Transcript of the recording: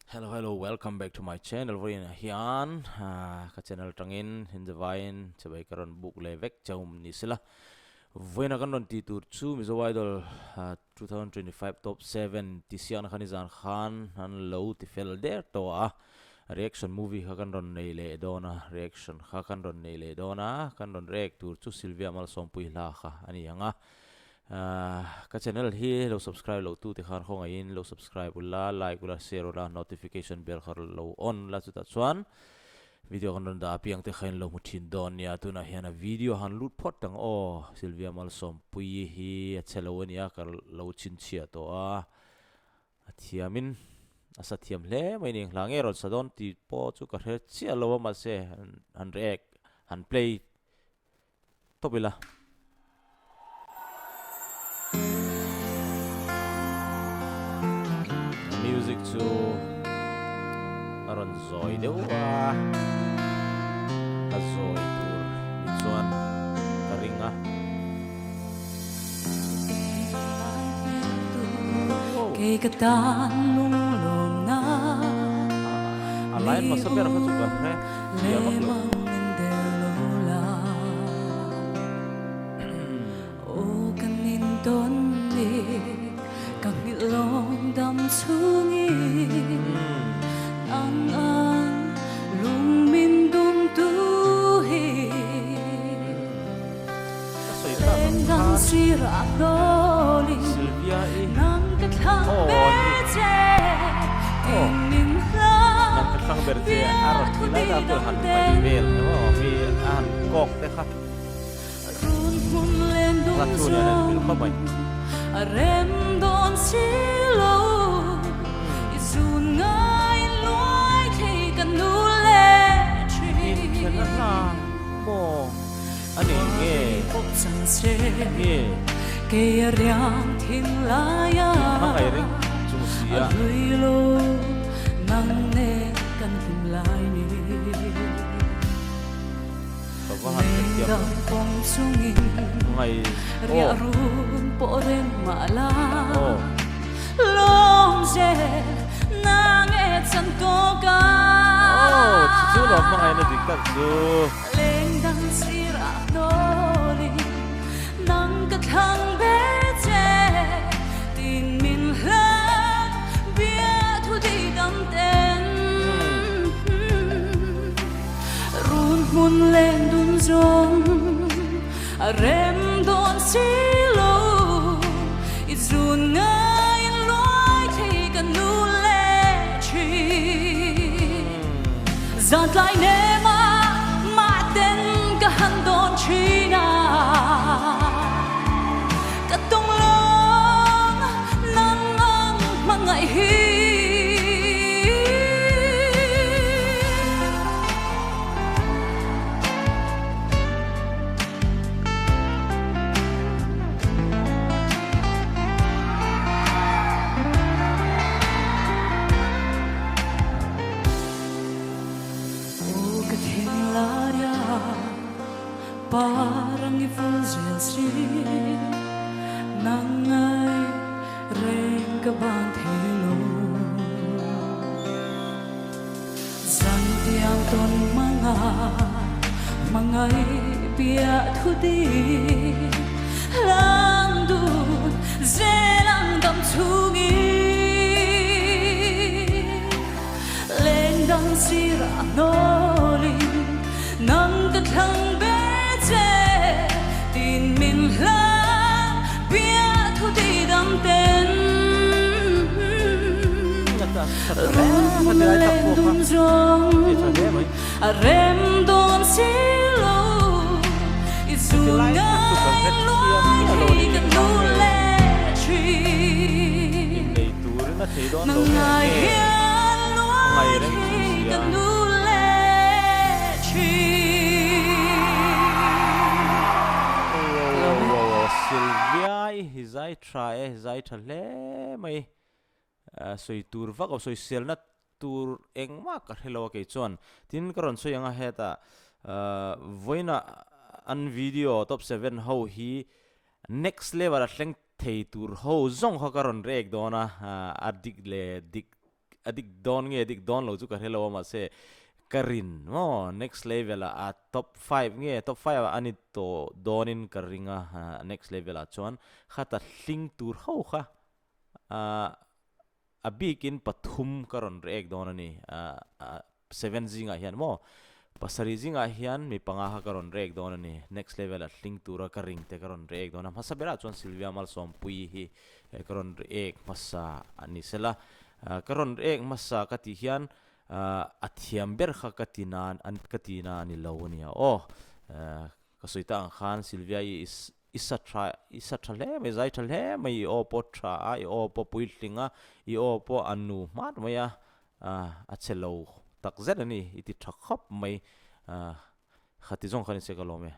Hello, welcome back to my channel. Voi na hian ka channel tangin in the vine chabai karon book levek chaum ni sila. Voi na karon ti tur chu Mizo idol 2025 top 7 ti sian khanizan khan han lo ti fel der to a reaction movie ka karon nei le dona reaction ka karon nei le dona karon react tur chu Sylvia Malsawmpuii la kha ani anga ka channel hi lo subscribe lo tu te khan khong in lo subscribe ula like ula share ula notification bell khar lo on la chu ta chuan video kan ron da piang te khain lo muthin don ya tu na hian a video han lut phot tang o Sylvia Malsawmpuii hi a chelo ania kar lo chin chia to a thiamin asa thiam hle mai ning hlange ron sadon ti po chu ka he chia lo ma se han react han play to bila music to aron zoi dewa a zoi tur itzuan karinga kay katan lung na alain masaber ka juga he dia maglo mendelola o kanin ton ni kang ilong dam sungi ang lung min dum tu hi dang sira doli Sylvia nang kathang beje min la nang kathang berje aron kila da tu han pai vel no mi an kok te kha run mun len dum ratu nya len bil khabai rem don silo izun ngai loi thei kan nu le chi na na mo ani nge pop sang se nge ke riang thin la ya mangai ring chung sia lui lo nang ne kan him lai ni bawahan tiap dang pom sungin ngai ria run po ren mala oh long je nang e chan to ka oh chu lo mangai na dik tak chu leng dang sira doli nang ka thang be che tin min la bia thu di dam ten run mun len dun zong rem don silo izun ngai loi thei kan nu le chi zat lai ne ma ten ka han don chi na ka tong long nang ang mangai hi parang ifulgency nangai reng ka bang thelo san tiang ton mangai pia thudi lang du zelang dam chungi leng dang sira noli nang ka thang tin min la bia thu di dam ten mun len dum zong rem don silo izun ngai loi kan nu le chi nei tur na thei don nang lo ngai hian loi reng kan nu le chi Sylvia hizai try hizai thale mai soi tur vak o soi sel na tur engma ka hello ke chon tin karon so yanga heta voina an video top 7 ho hi next level a thleng thei tur ho zong ho karon rek dona adik le dik adik don nge adik don lo chu ka hello ma se karin mo next level a top 5 nge top 5 ani to donin karinga next level a chuan khata hling tur ho kha a bikin pathum karon rek don ani 7 zinga hian mo pasari zinga hian mi panga ha karon rek don ani next level a hling tura ka ring te karon rek don ma sabera chuan Sylvia Malsawmpuii hi karon rek masa ani sela karon rek masa kati hian athiam ber kha katinan an katina ni lo ania kasoita ang khan Sylvia is isa thale me zai thale mai o po tha ai o po puilinga I o po anu mat maya a chelo tak zet ani iti thak khop mai khati zong khan se kalome